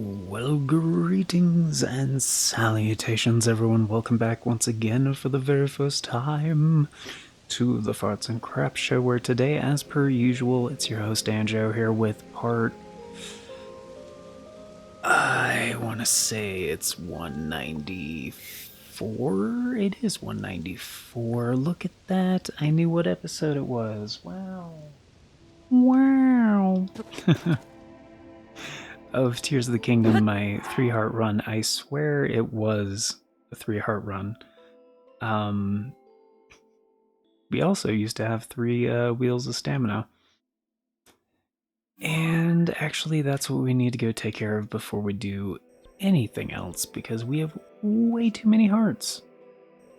Well, greetings and salutations, everyone. Welcome back once again for the very first time to the Farts and Crap Show, where today, as per usual, it's your host Anjo here with part. I want to say it's 194. It is 194. Look at that. I knew what episode it was. Wow. Wow. Of Tears of the Kingdom, my 3-heart run. I swear it was a 3-heart run. We also used to have 3 wheels of stamina. And actually, that's what we need to go take care of before we do anything else, because we have way too many hearts.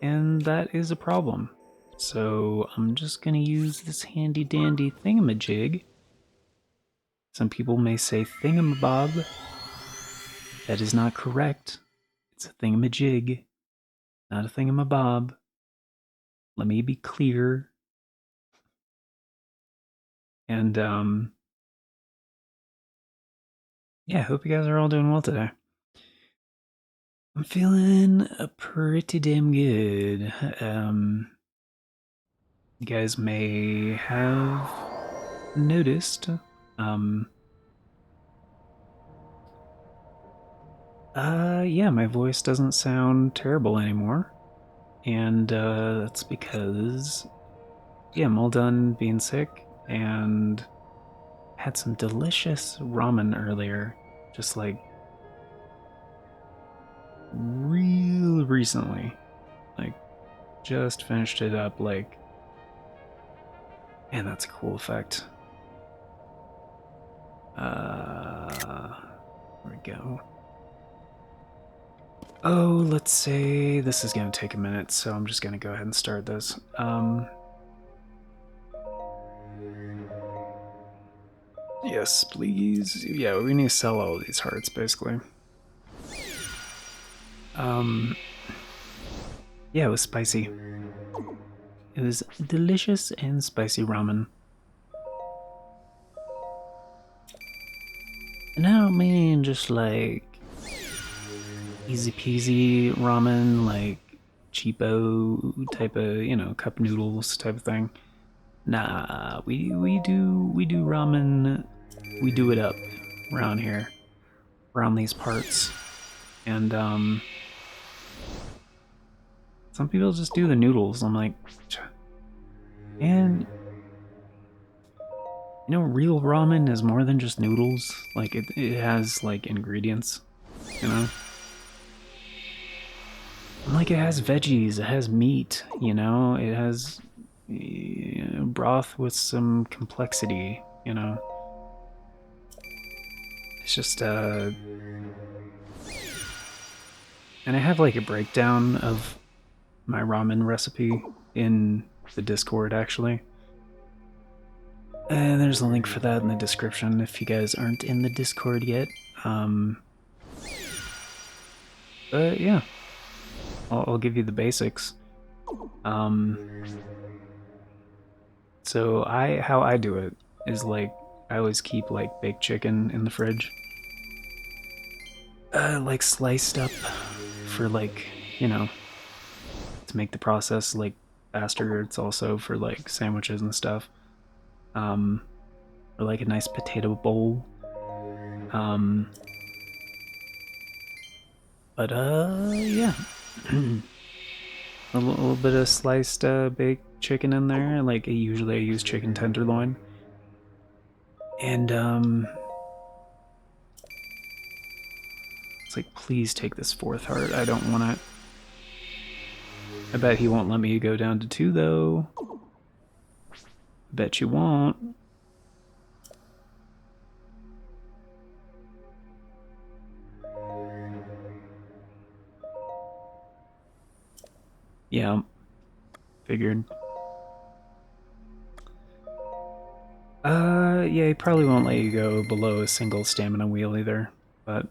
And that is a problem. So I'm just going to use this handy dandy thingamajig. Some people may say thingamabob. That is not correct. It's a thingamajig, not a thingamabob. Let me be clear. And yeah, I hope you guys are all doing well today. I'm feeling pretty damn good. You guys may have noticed, yeah, my voice doesn't sound terrible anymore. And that's because, yeah, I'm all done being sick and had some delicious ramen earlier, just like real recently. Like, just finished it up, like, man, that's a cool effect. There we go. Oh, let's say this is gonna take a minute, so I'm just gonna go ahead and start this. Yes, please. Yeah, we need to sell all of these hearts, basically. Yeah, it was spicy. It was delicious and spicy ramen. And I don't mean just like easy peasy ramen, like cheapo type of, cup noodles type of thing. Nah, we do ramen. We do it up around here, around these parts, and some people just do the noodles. I'm like, and real ramen is more than just noodles. Like it has like ingredients, you know. Like it has veggies, it has meat, it has broth with some complexity, It's just and I have like a breakdown of my ramen recipe in the Discord actually. And there's a link for that in the description if you guys aren't in the Discord yet. But yeah, I'll give you the basics. So how I do it is like I always keep like baked chicken in the fridge, like sliced up for like to make the process like faster. It's also for like sandwiches and stuff. Or like a nice potato bowl. But yeah. A little bit of sliced baked chicken in there. Like usually I use chicken tenderloin. And it's like, please take this 4th heart. I don't want to. I bet he won't let me go down to 2 though. Bet you won't. Yeah, figured. Yeah, he probably won't let you go below a single stamina wheel either, but,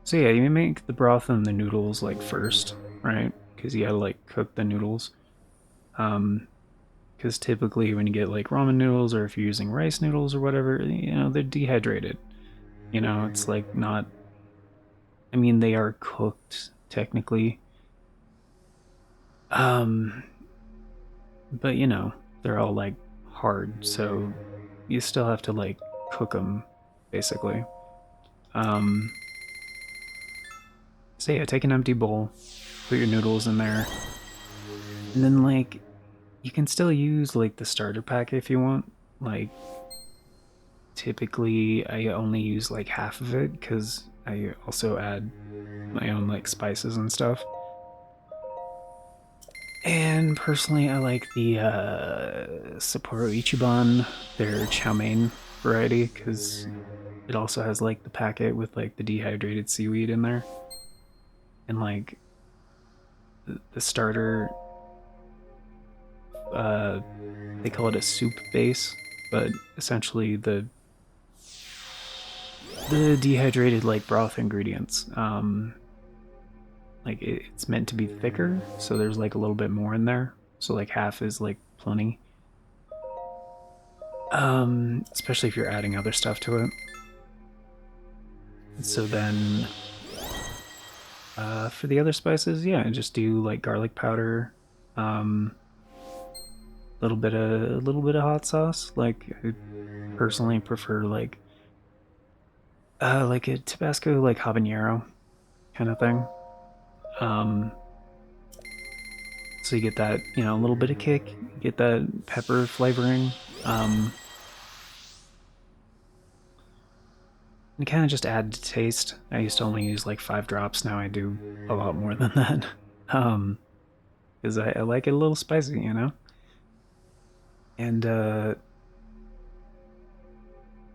so yeah, you make the broth and the noodles, like, first, right? Because you gotta, like, cook the noodles. Because because typically when you get like ramen noodles, or if you're using rice noodles or whatever, they're dehydrated. It's like not. I mean, they are cooked technically, um, but they're all like hard, so you still have to like cook them, basically. Um, so yeah, take an empty bowl, put your noodles in there, and then like you can still use like the starter pack if you want. Like typically, I only use like half of it because I also add my own like spices and stuff. And personally, I like the Sapporo Ichiban, their chow mein variety, because it also has like the packet with like the dehydrated seaweed in there. And like the starter, uh, they call it a soup base, but essentially the dehydrated like broth ingredients, like it's meant to be thicker, so there's like a little bit more in there. So like half is like plenty. Especially if you're adding other stuff to it. So then, for the other spices, yeah, just do like garlic powder, a little bit of hot sauce. Like I personally prefer like a Tabasco like habanero kind of thing. Um, so you get that a little bit of kick, you get that pepper flavoring. Um, and kind of just add to taste. I used to only use like 5 drops. Now I do a lot more than that. Um, because I like it a little spicy. And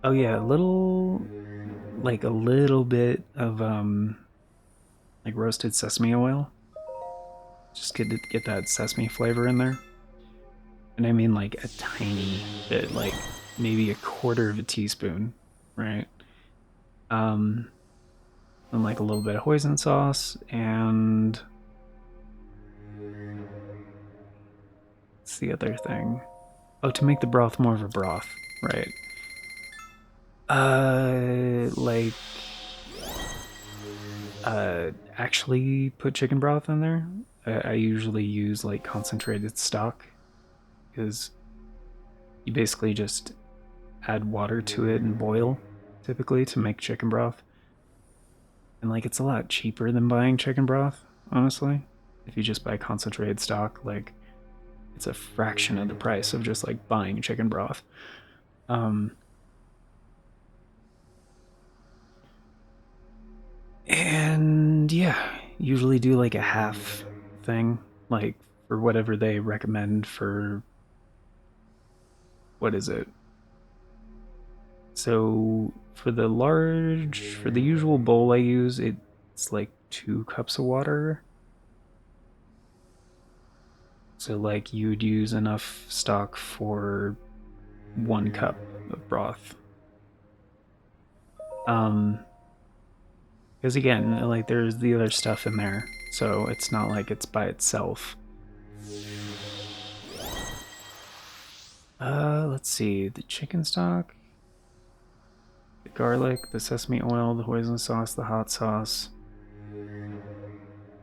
oh yeah, a little bit of like roasted sesame oil. Just get that sesame flavor in there. And I mean like a tiny bit, like maybe a quarter of a teaspoon, right? Um, and like a little bit of hoisin sauce, and what's the other thing? Oh, to make the broth more of a broth, right? Like actually put chicken broth in there. I usually use like concentrated stock because you basically just add water to it and boil typically to make chicken broth. And like it's a lot cheaper than buying chicken broth, honestly. If you just buy concentrated stock, like it's a fraction of the price of just like buying chicken broth. Um, and yeah, usually do like a half thing, like for whatever they recommend for what is it? So for the usual bowl I use, it's like 2 cups of water. So like you'd use enough stock for 1 cup of broth. Um, because again, like there's the other stuff in there, so it's not like it's by itself. Let's see, the chicken stock, the garlic, the sesame oil, the hoisin sauce, the hot sauce.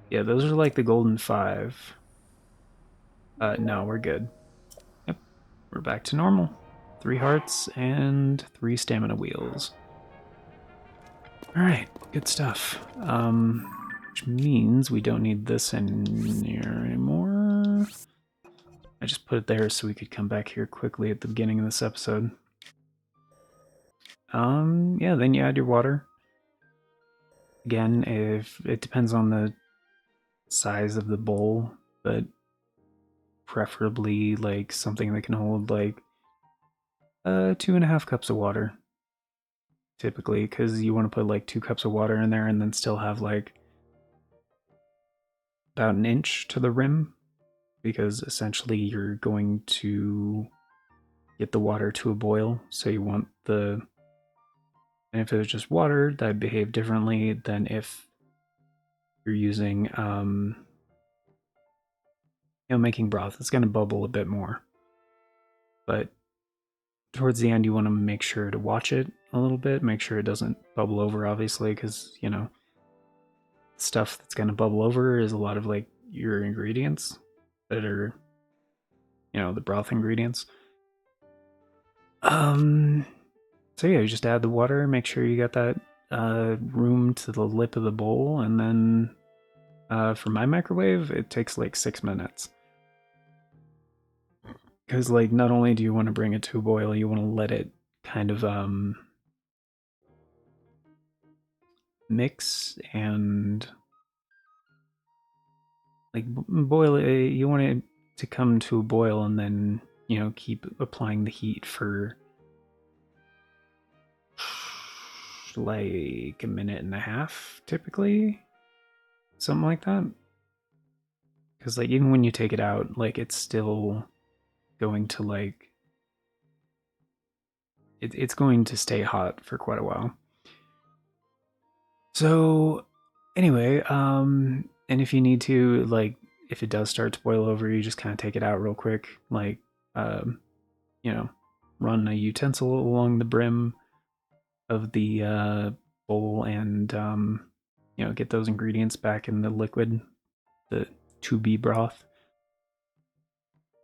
Yeah, those are like the golden five. No, we're good. Yep, we're back to normal. 3 hearts and 3 stamina wheels. Alright, good stuff. Which means we don't need this in here anymore. I just put it there so we could come back here quickly at the beginning of this episode. Yeah, then you add your water. Again, if it depends on the size of the bowl, but preferably like something that can hold like 2.5 cups of water, typically, because you want to put like 2 cups of water in there and then still have like about an inch to the rim, because essentially you're going to get the water to a boil. So you want and if it was just water, that'd behave differently than if you're using, making broth. It's going to bubble a bit more. but towards the end, you want to make sure to watch it a little bit, make sure it doesn't bubble over, obviously, because, you know, stuff that's going to bubble over is a lot of like your ingredients that are, you know, the broth ingredients. So yeah, you just add the water, make sure you got that room to the lip of the bowl, and then for my microwave, it takes like 6 minutes. Because like not only do you want to bring it to a boil, you want to let it kind of mix and like boil it. You want it to come to a boil, and then, you know, keep applying the heat for like a minute and a half, typically, something like that. Because like even when you take it out, like it's still going to like it's going to stay hot for quite a while. So anyway, and if you need to, like, if it does start to boil over, you just kind of take it out real quick, like, um, you know, run a utensil along the brim of the bowl, and you know, get those ingredients back in the liquid, the to be broth,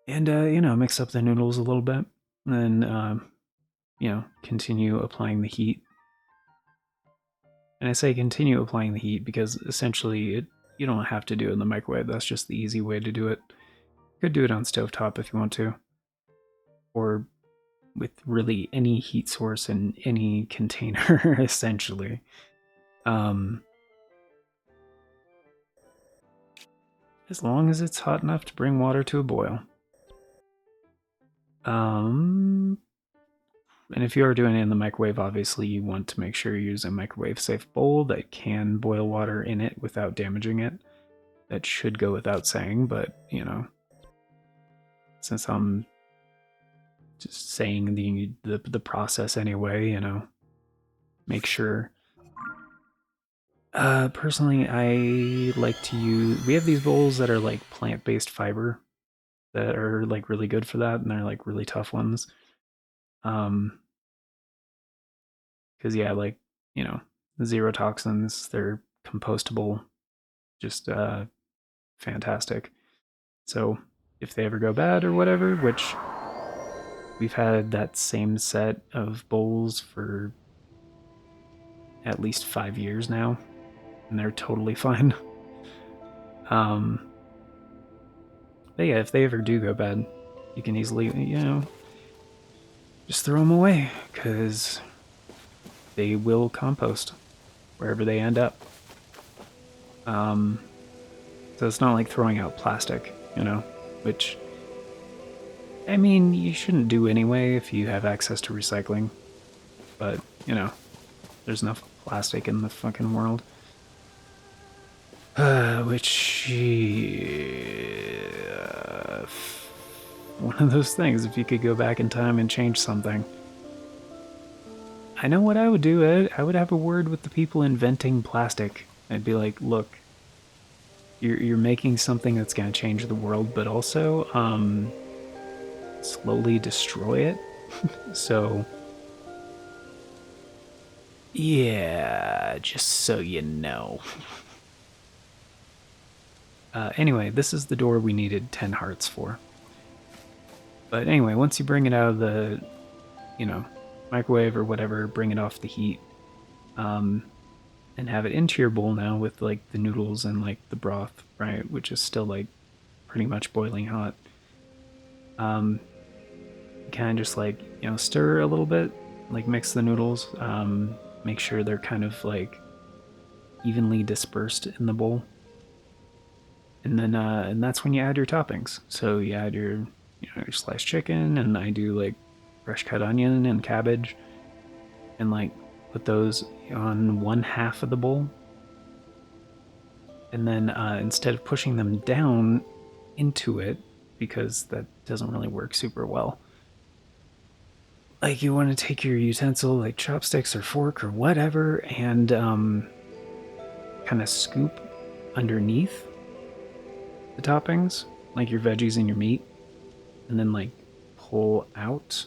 and you know, mix up the noodles a little bit, and then you know, continue applying the heat. And I say continue applying the heat because essentially you don't have to do it in the microwave. That's just the easy way to do it. You could do it on stovetop if you want to, or with really any heat source in any container, essentially. Um, as long as it's hot enough to bring water to a boil. Um, and if you are doing it in the microwave, obviously you want to make sure you use a microwave safe bowl that can boil water in it without damaging it. That should go without saying, but you know, since I'm just saying the process anyway, you know, make sure. Personally, I like to use. We have these bowls that are like plant-based fiber that are like really good for that, and they're like really tough ones. Um, because yeah, like, you know, zero toxins. They're compostable, just fantastic. So if they ever go bad or whatever, which we've had that same set of bowls for at least 5 years now, and they're totally fine. Um, but yeah, if they ever do go bad, you can easily, you know, just throw them away because they will compost wherever they end up. Um, so it's not like throwing out plastic, you know, which, I mean, you shouldn't do anyway if you have access to recycling. But, you know, there's enough plastic in the fucking world. Which, one of those things, if you could go back in time and change something. I know what I would do. I would have a word with the people inventing plastic. I'd be like, look, you're making something that's going to change the world, but also slowly destroy it. So, yeah, just so you know. Anyway, this is the door we needed 10 hearts for. But anyway, once you bring it out of the, you know, microwave or whatever, bring it off the heat, and have it into your bowl now with like the noodles and like the broth, right, which is still like pretty much boiling hot. Kind of just like, you know, stir a little bit, like mix the noodles, make sure they're kind of like evenly dispersed in the bowl, and then and that's when you add your toppings. So you add your, you know, your sliced chicken, and I do like fresh cut onion and cabbage, and like put those on one half of the bowl, and then instead of pushing them down into it, because that doesn't really work super well, like you want to take your utensil, like chopsticks or fork or whatever, and kind of scoop underneath the toppings, like your veggies and your meat, and then like pull out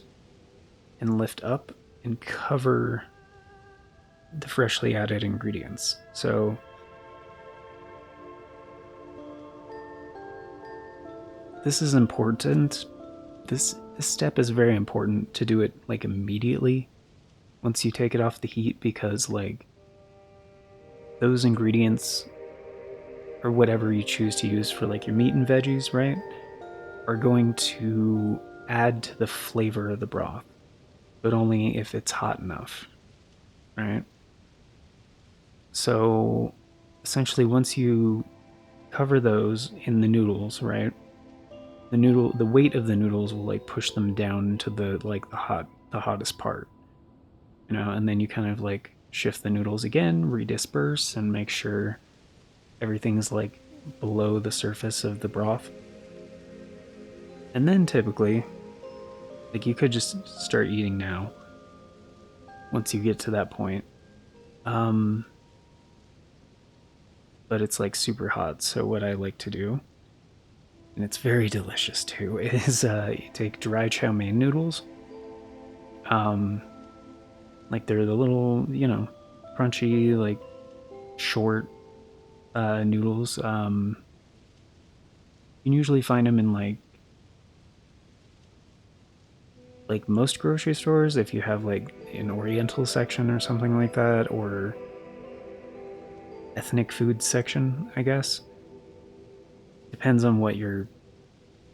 and lift up and cover the freshly added ingredients. So this is important. This step is very important to do it like immediately once you take it off the heat, because like those ingredients or whatever you choose to use for like your meat and veggies, right, are going to add to the flavor of the broth, but only if it's hot enough, right? So essentially once you cover those in the noodles, right, the weight of the noodles will like push them down into the hottest part, and then you kind of like shift the noodles again, redisperse, and make sure everything's like below the surface of the broth. And then typically, like, you could just start eating now once you get to that point. Um but it's like super hot, so what I like to do, and it's very delicious too, is you take dry chow mein noodles. Um like they're the little, crunchy, like short noodles. You can usually find them in like most grocery stores if you have like an Oriental section or something like that, or ethnic food section, I guess. Depends on what your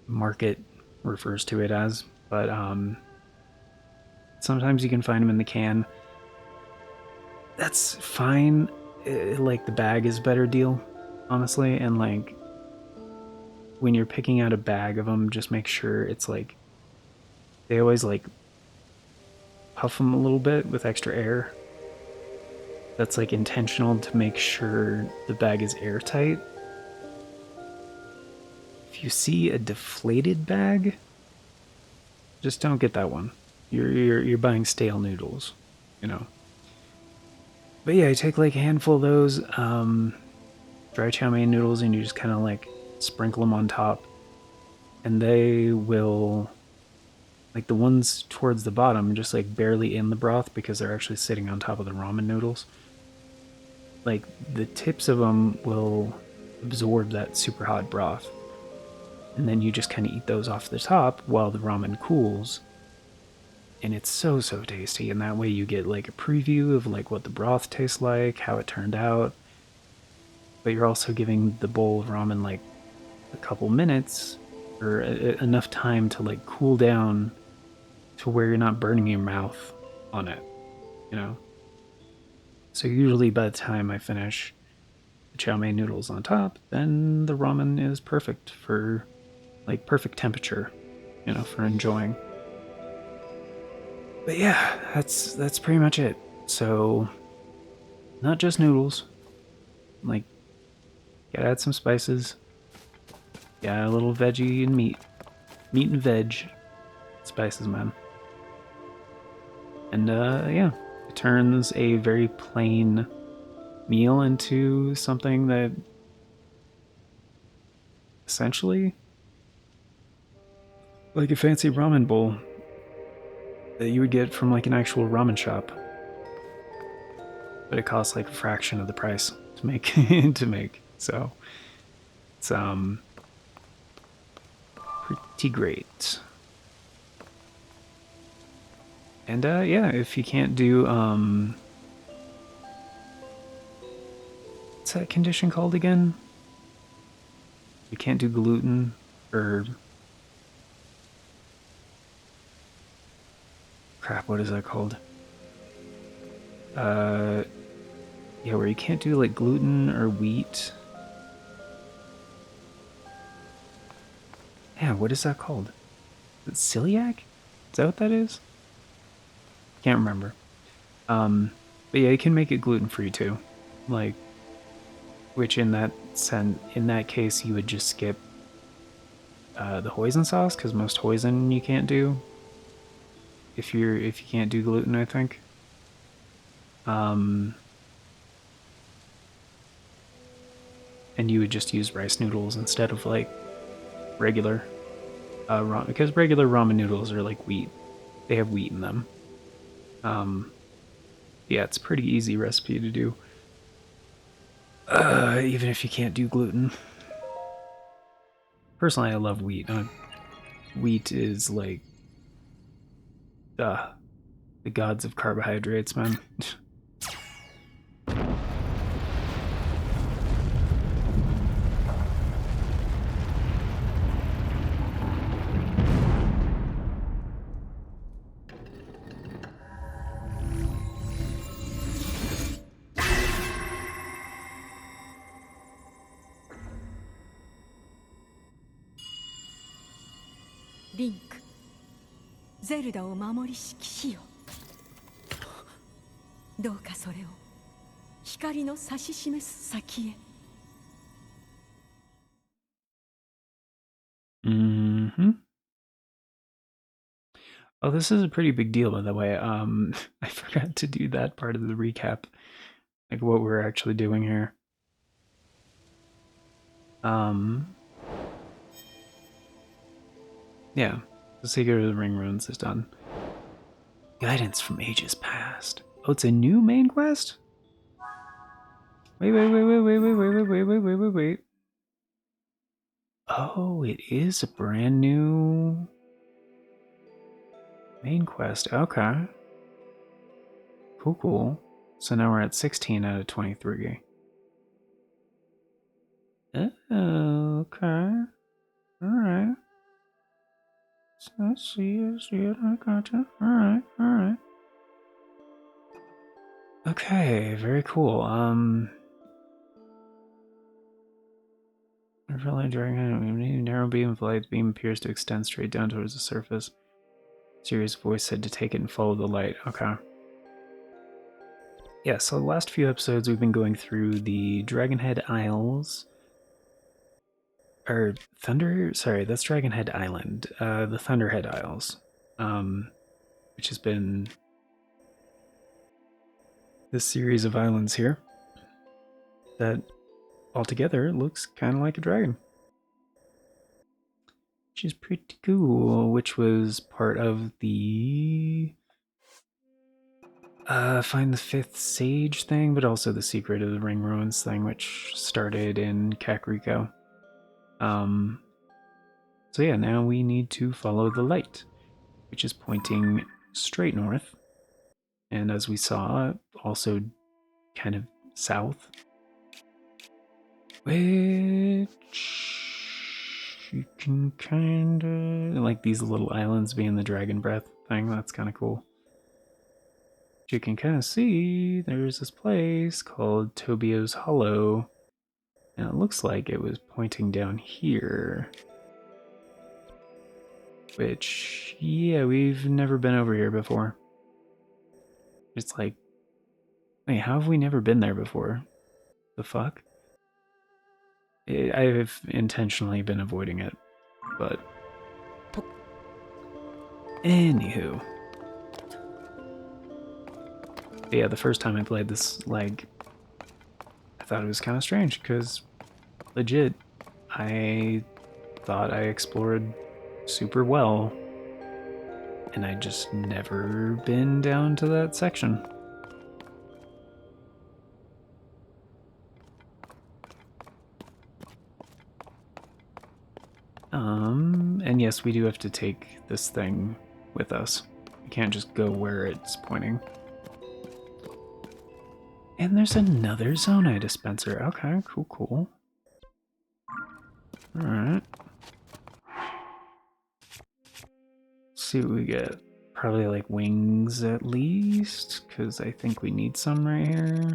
market refers to it as, but sometimes you can find them in the can. That's fine. Like the bag is a better deal, honestly, and like when you're picking out a bag of them, just make sure it's like they always like puff them a little bit with extra air. That's like intentional to make sure the bag is airtight. If you see a deflated bag, just don't get that one. You're buying stale noodles, you know. But yeah, you take like a handful of those dry chow mein noodles, and you just kind of like sprinkle them on top, and they will, like the ones towards the bottom, just like barely in the broth because they're actually sitting on top of the ramen noodles. Like the tips of them will absorb that super hot broth, and then you just kind of eat those off the top while the ramen cools, and it's so tasty. And that way you get like a preview of like what the broth tastes like, how it turned out, but you're also giving the bowl of ramen like a couple minutes or enough time to like cool down to where you're not burning your mouth on it, you know. So usually by the time I finish the chow mein noodles on top, then the ramen is perfect for like perfect temperature, for enjoying. But yeah, that's pretty much it. So not just noodles, like gotta add some spices, yeah, a little veggie and meat and veg spices, man. And yeah, it turns a very plain meal into something that essentially like a fancy ramen bowl that you would get from like an actual ramen shop, but it costs like a fraction of the price to make to make. So it's pretty great. And yeah, if you can't do what's that condition called again? You can't do gluten, or crap, what is that called? Yeah, where you can't do like gluten or wheat. Yeah, what is that called? Is it celiac? Is that what that is? Can't remember. But yeah, you can make it gluten free too. Like, which in that case, you would just skip the hoisin sauce, because most hoisin you can't do if you can't do gluten, I think. And you would just use rice noodles instead of like regular because regular ramen noodles are like wheat. They have wheat in them. Yeah, it's a pretty easy recipe to do. Even if you can't do gluten. Personally, I love wheat. Wheat is like the gods of carbohydrates, man. Link, Zelda を守りし騎士よ。どうかそれを光の指し示す先へ。Oh, this is a pretty big deal, by the way. I forgot to do that part of the recap, like what we're actually doing here. Yeah, the Secret of the Ring Runes is done. Guidance from ages past. Oh, it's a new main quest? Wait. Oh, it is a brand new main quest. Okay. Cool. So now we're at 16 out of 23. Oh, okay. Alright. I see it, I gotcha. Alright. Okay, very cool. During a narrow beam of light, the beam appears to extend straight down towards the surface. Serious voice said to take it and follow the light. Okay. Yeah, so the last few episodes we've been going through the Dragonhead Isles. Or sorry, that's Dragonhead Island. The Thunderhead Isles. Which has been this series of islands here that altogether looks kind of like a dragon. Which is pretty cool, which was part of the find the fifth sage thing, but also the Secret of the Ring Ruins thing, which started in Kakariko. So yeah, now we need to follow the light, which is pointing straight north. And as we saw, also kind of south. Which you can kind of like these little islands being the dragon breath thing. That's kind of cool. You can kind of see there's this place called Tobio's Hollow, and it looks like it was pointing down here. Which, yeah, we've never been over here before. It's like, wait, how have we never been there before? The fuck? I've intentionally been avoiding it, but anywho. But yeah, the first time I played this, like, I thought it was kind of strange, because, legit, I thought I explored super well, and I'd just never been down to that section. And yes, we do have to take this thing with us. We can't just go where it's pointing. And there's another Zonai dispenser. Okay, cool. Alright. See what we get. Probably like wings at least, because I think we need some right here.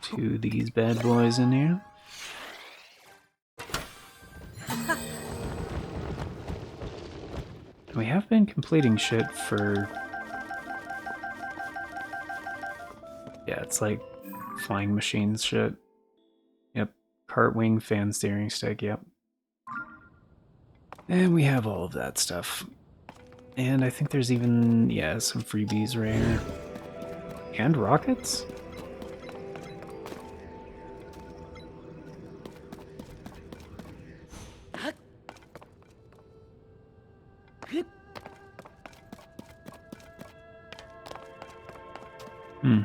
Two of these bad boys in here. We have been completing shit for... Yeah, it's like flying machines shit. Yep. Cart wing, fan steering stick, yep. And we have all of that stuff. And I think there's even, yeah, some freebies right here. And rockets? Hmm.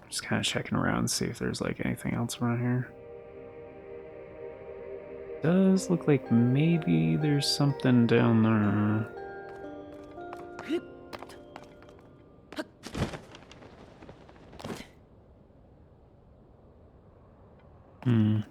Just kind of checking around, see if there's like anything else around here. Does look like maybe there's something down there. Hmm.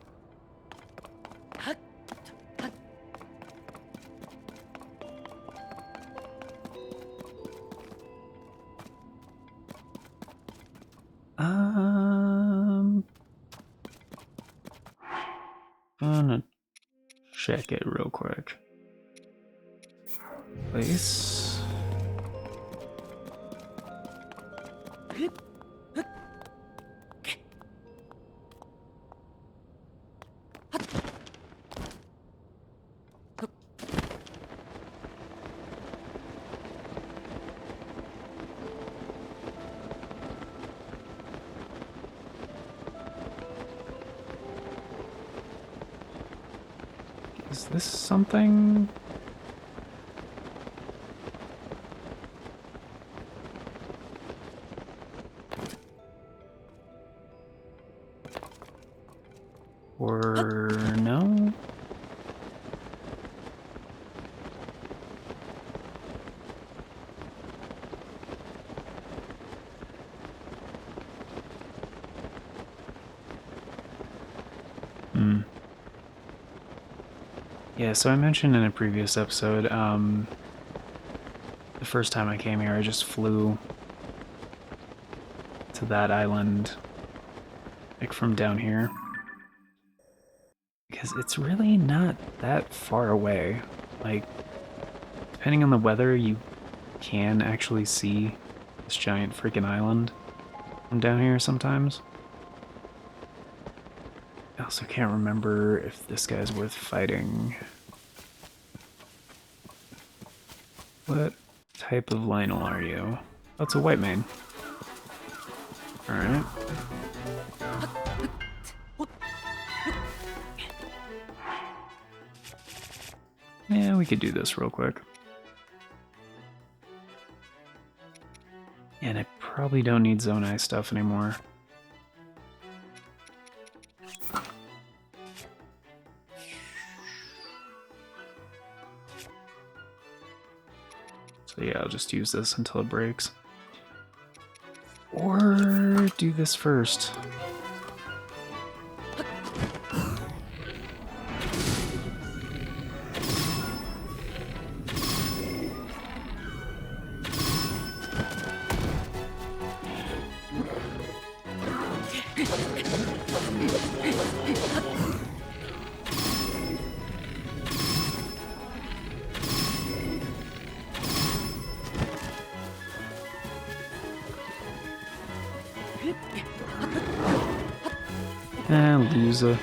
Gonna check it real quick. Place. Is this something? Or no? Hmm. Yeah, so I mentioned in a previous episode, the first time I came here, I just flew to that island, like from down here. Because it's really not that far away. Like, depending on the weather, you can actually see this giant freaking island from down here sometimes. I also can't remember if this guy's worth fighting. What type of Lionel are you? Oh, it's a white mane. Alright. Yeah, we could do this real quick. And I probably don't need Zone Eye stuff anymore. So yeah, I'll just use this until it breaks. Or do this first. Loser.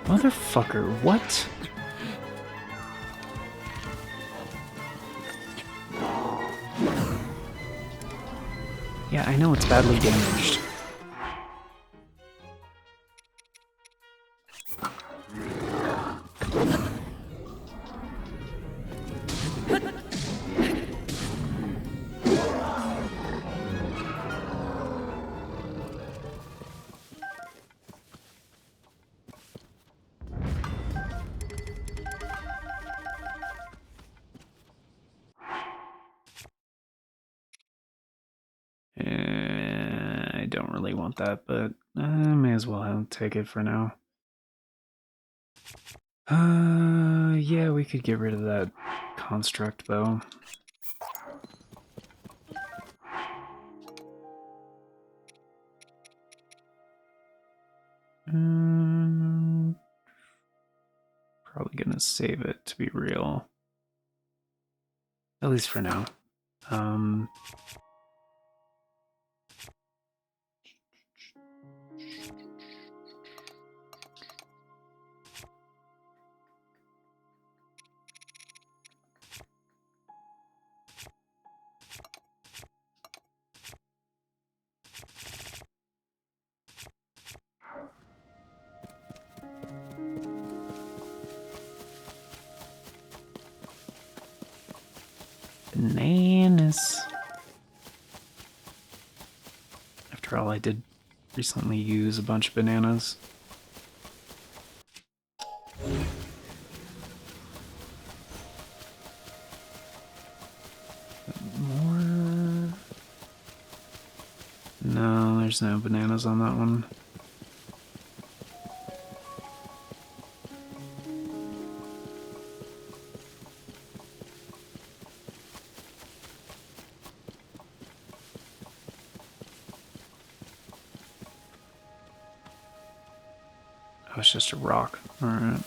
Motherfucker, what? Yeah, I know it's badly damaged. I don't really want that, but I may as well take it for now. Yeah, we could get rid of that construct, though. Probably gonna save it to be real. At least for now. Bananas. After all, I did recently use a bunch of bananas. More... No, there's no bananas on that one. Oh, it's just a rock. Alright.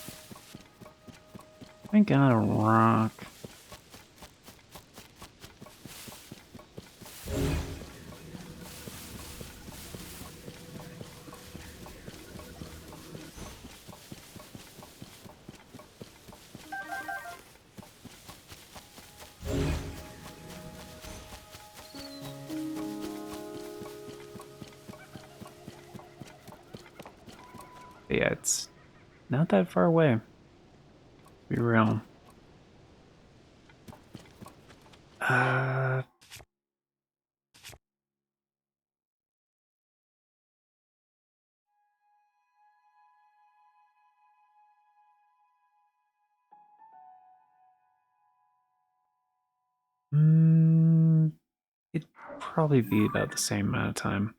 I got a rock. Yeah, it's not that far away. Be real. It'd probably be about the same amount of time.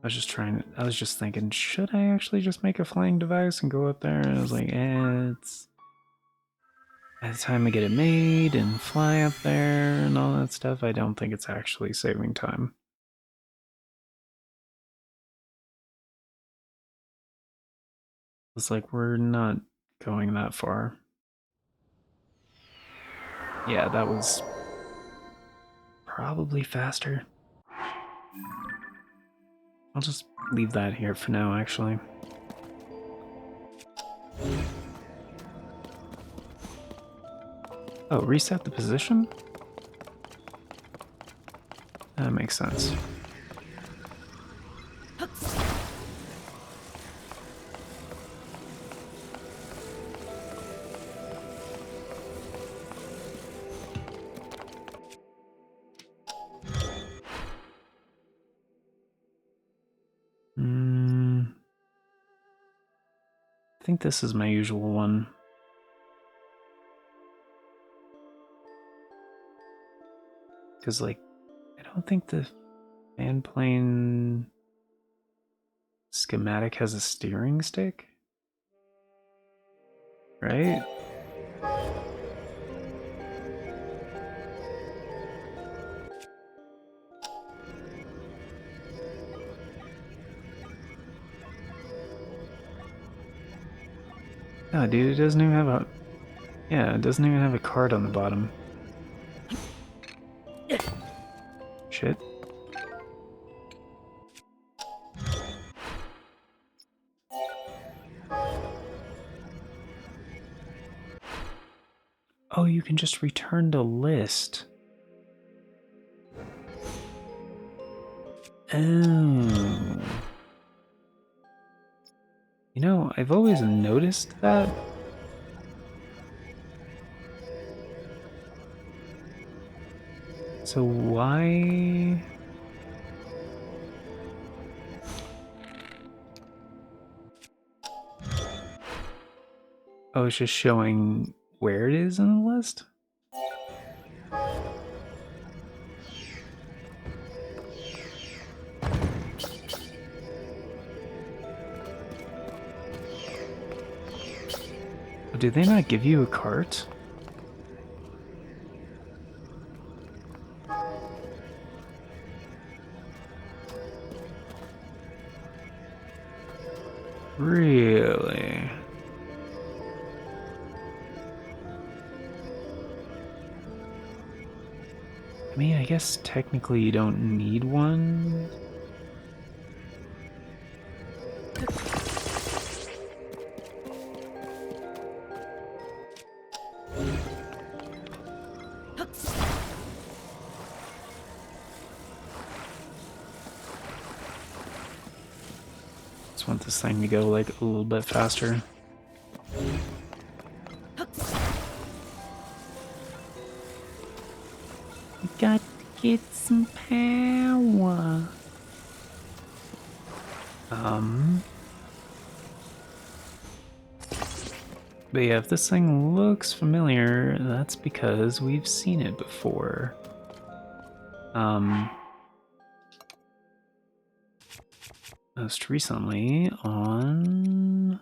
I was just thinking, should I actually just make a flying device and go up there? And I was like, it's by the time I get it made and fly up there and all that stuff, I don't think it's actually saving time. It's like, we're not going that far. Yeah, that was probably faster. I'll just leave that here for now, actually. Oh, reset the position? That makes sense. I think this is my usual one. Because, like, I don't think the fan plane schematic has a steering stick. Right? No, dude, it doesn't even have a... Yeah, it doesn't even have a card on the bottom. Shit. Oh, you can just return to list. Oh. You know, I've always noticed that. So why... Oh, it's just showing where it is in the list? Oh, did they not give you a cart? Really? I mean, I guess technically you don't need one. Just want this thing to go like a little bit faster. Get some power. But yeah, if this thing looks familiar, that's because we've seen it before. Most recently on...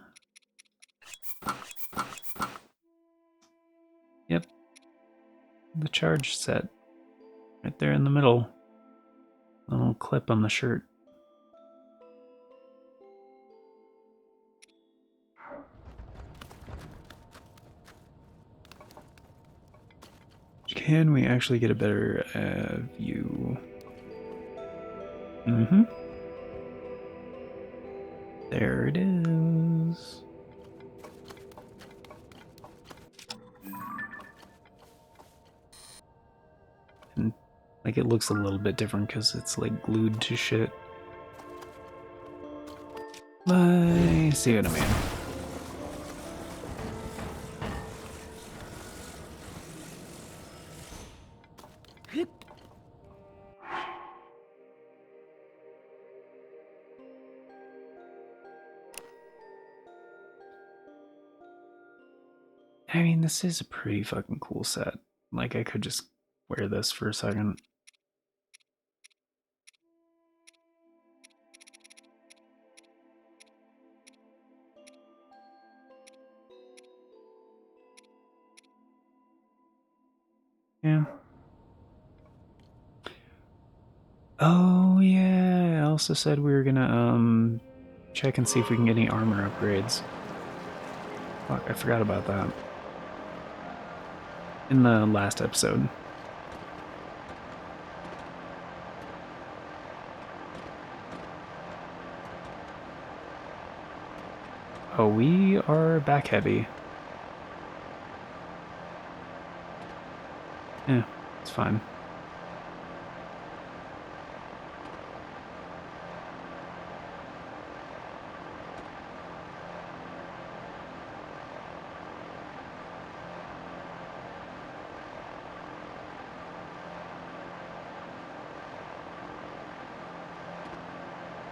Yep. The charge set. Right there in the middle. A little clip on the shirt. Can we actually get a better view? Mm-hmm. There it is. And like it looks a little bit different because it's like glued to shit. I see what I mean. I mean, this is a pretty fucking cool set. Like, I could just wear this for a second. Yeah. Oh, yeah. I also said we were gonna, check and see if we can get any armor upgrades. Fuck, I forgot about that. In the last episode. Oh, we are back heavy. Yeah, it's fine.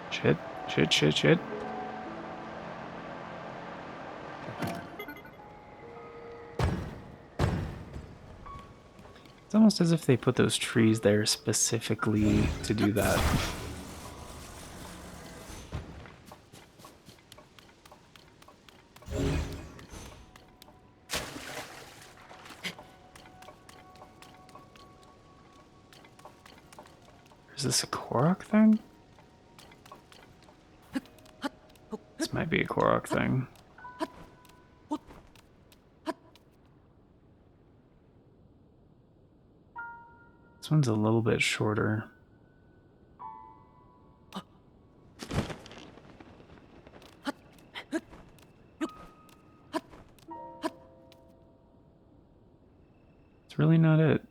Shit, shit, shit, shit. It's almost as if they put those trees there specifically to do that. Is this a Korok thing? This might be a Korok thing. This one's a little bit shorter. It's really not it.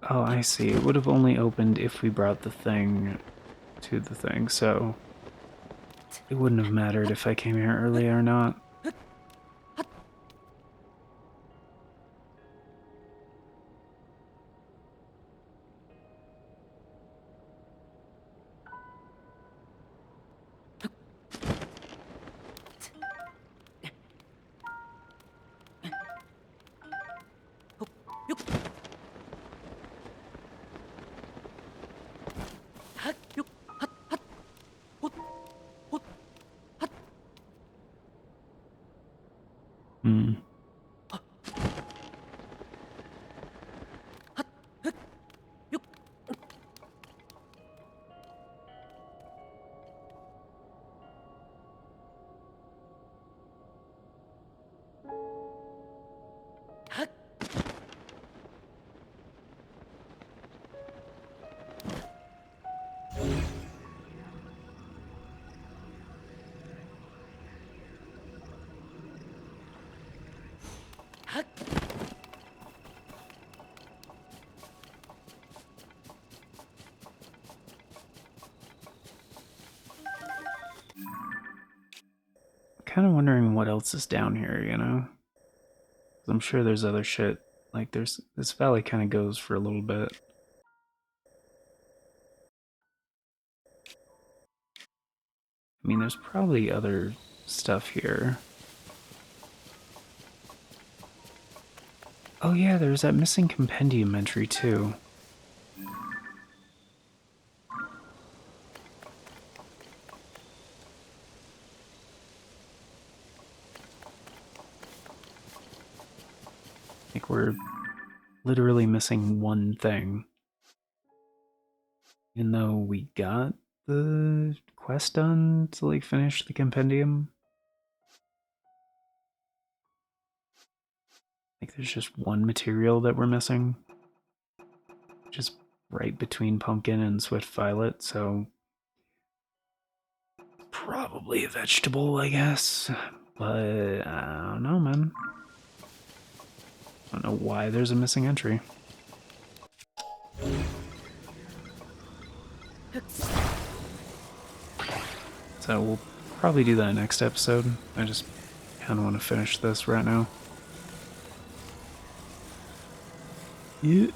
Oh, I see. It would have only opened if we brought the thing to the thing, so it wouldn't have mattered if I came here early or not. Hmm. kind of wondering what else is down here, you know? I'm sure there's other shit. Like, this valley kind of goes for a little bit. I mean, there's probably other stuff here. Oh yeah, there's that missing compendium entry too. Like, we're literally missing one thing. Even though we got the quest done to, like, finish the compendium. Like, there's just one material that we're missing. Just right between Pumpkin and Swift Violet, so probably a vegetable, I guess. But I don't know, man. I don't know why there's a missing entry. So we'll probably do that next episode. I just kind of want to finish this right now. Yeah.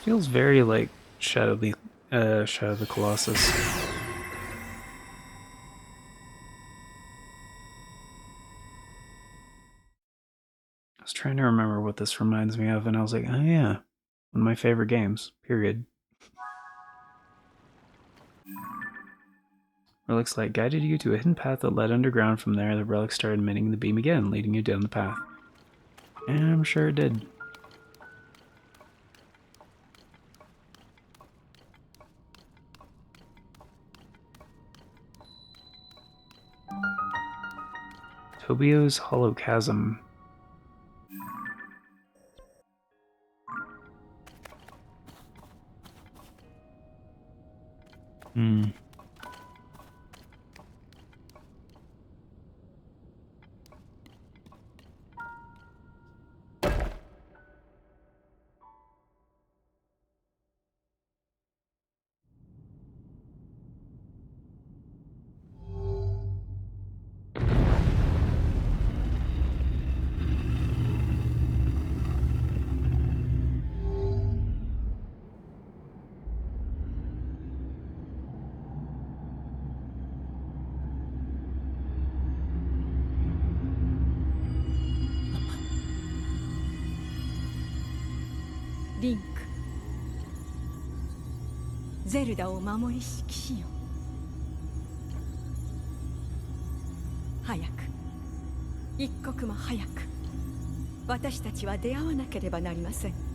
Feels very like Shadow of the Colossus. I was trying to remember what this reminds me of, and I was like, oh yeah, one of my favorite games. Period. Relic's light guided you to a hidden path that led underground. From there, the relic started emitting the beam again, leading you down the path. And I'm sure it did. Tobio's Hollow Chasm. Hmm.リンク、ゼルダを守りし騎士よ。早く、一刻も早く、私たちは出会わなければなりません。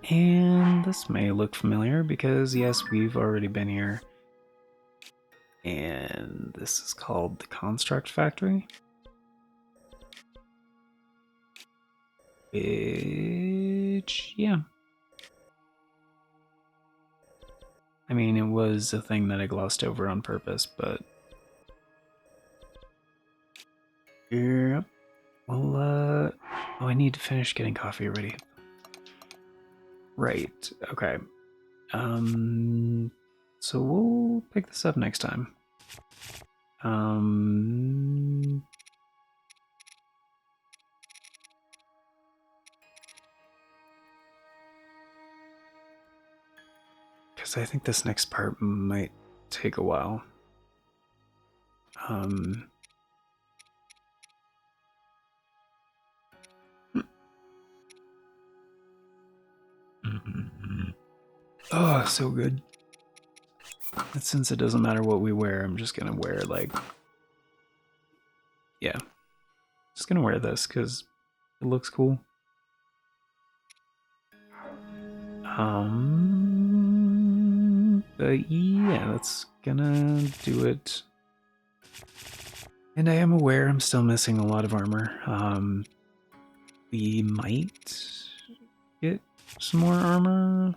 And this may look familiar because, yes, we've already been here. And this is called the Construct Factory. Which, yeah. I mean, it was a thing that I glossed over on purpose, but Yep. Well, oh, I need to finish getting coffee ready. Right. Okay. So we'll pick this up next time. Because I think this next part might take a while. Oh, so good. And since it doesn't matter what we wear, I'm just gonna wear, like, yeah. Just gonna wear this because it looks cool. But yeah, that's gonna do it. And I am aware I'm still missing a lot of armor. We might get some more armor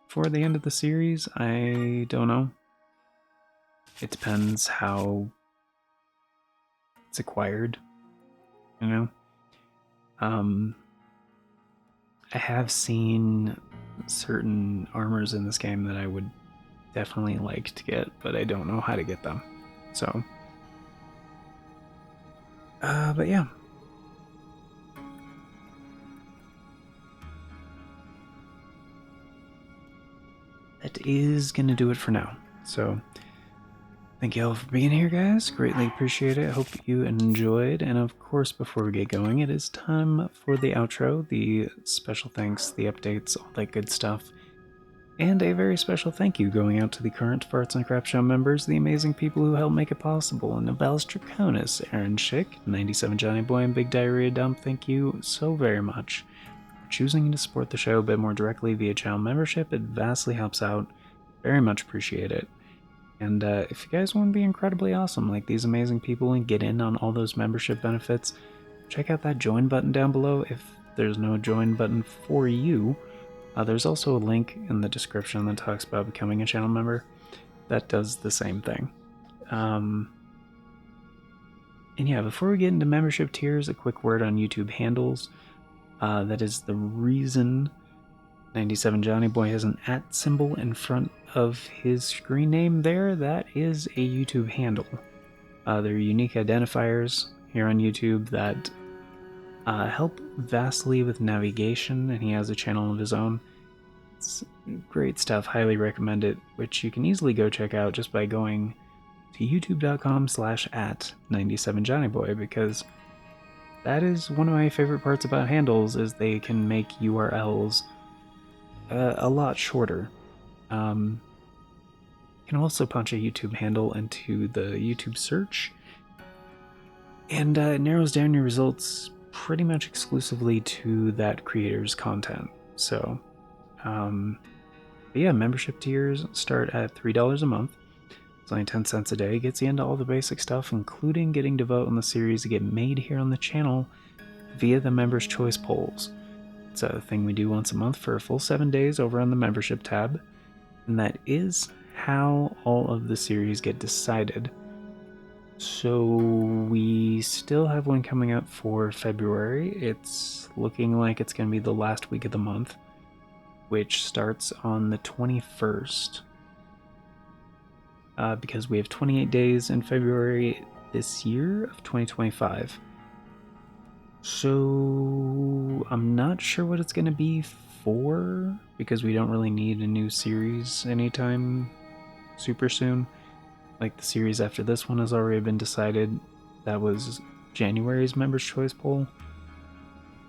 for the end of the series. I don't know. It depends how it's acquired, you know? I have seen certain armors in this game that I would definitely like to get, but I don't know how to get them. So, but yeah. That is gonna do it for now. So, thank you all for being here, guys. Greatly appreciate it. Hope you enjoyed. And of course, before we get going, it is time for the outro, the special thanks, the updates, all that good stuff. And a very special thank you going out to the current Farts and Crap Show members, the amazing people who helped make it possible. Novalis Draconis, Aaron Schick, 97 Johnny Boy, and Big Diarrhea Dump, thank you so very much for choosing to support the show a bit more directly via channel membership. It vastly helps out. Very much appreciate it. And if you guys want to be incredibly awesome like these amazing people and get in on all those membership benefits, check out that join button down below. If there's no join button for you, there's also a link in the description that talks about becoming a channel member that does the same thing. And yeah, before we get into membership tiers, a quick word on YouTube handles. That is the reason 97 Johnny Boy has an @ symbol in front of his screen name there. That is a YouTube handle. They're unique identifiers here on YouTube that help vastly with navigation, and he has a channel of his own. It's great stuff, highly recommend it, which you can easily go check out just by going to youtube.com/@97johnnyboy, because that is one of my favorite parts about handles, is they can make URLs a lot shorter. You can also punch a YouTube handle into the YouTube search, and it narrows down your results pretty much exclusively to that creator's content. So, but yeah, membership tiers start at $3 a month. It's only 10 cents a day. Gets you into all the basic stuff, including getting to vote on the series that get made here on the channel via the Members' Choice polls. It's a thing we do once a month for a full 7 days over on the membership tab, and that is how all of the series get decided. So we still have one coming up for February. It's looking like it's going to be the last week of the month, which starts on the 21st. Because we have 28 days in February this year of 2025. So I'm not sure what it's going to be for, because we don't really need a new series anytime super soon. Like, the series after this one has already been decided. That was January's Members' Choice poll.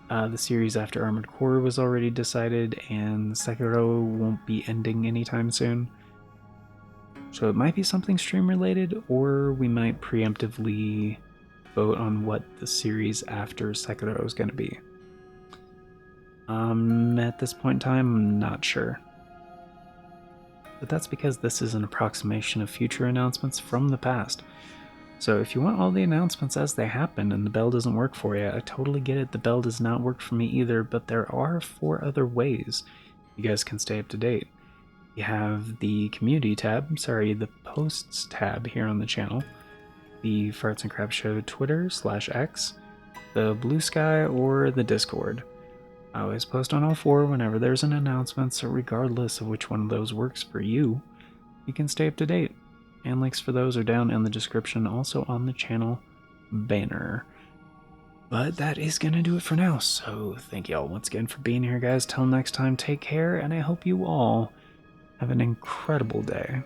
The series after Armored Core was already decided, and Sekiro won't be ending anytime soon. So it might be something stream related, or we might preemptively vote on what the series after Sekiro is going to be. At this point in time, I'm not sure. But that's because this is an approximation of future announcements from the past. So if you want all the announcements as they happen and the bell doesn't work for you, I totally get it. The bell does not work for me either, but there are 4 other ways you guys can stay up to date. You have the community tab, the posts tab here on the channel. the Farts and Crabs Show Twitter/X, the Bluesky, or the Discord. I always post on all four whenever there's an announcement, so regardless of which one of those works for you, you can stay up to date. And links for those are down in the description, also on the channel banner. But that is going to do it for now, so thank y'all once again for being here, guys. Till next time, take care, and I hope you all have an incredible day.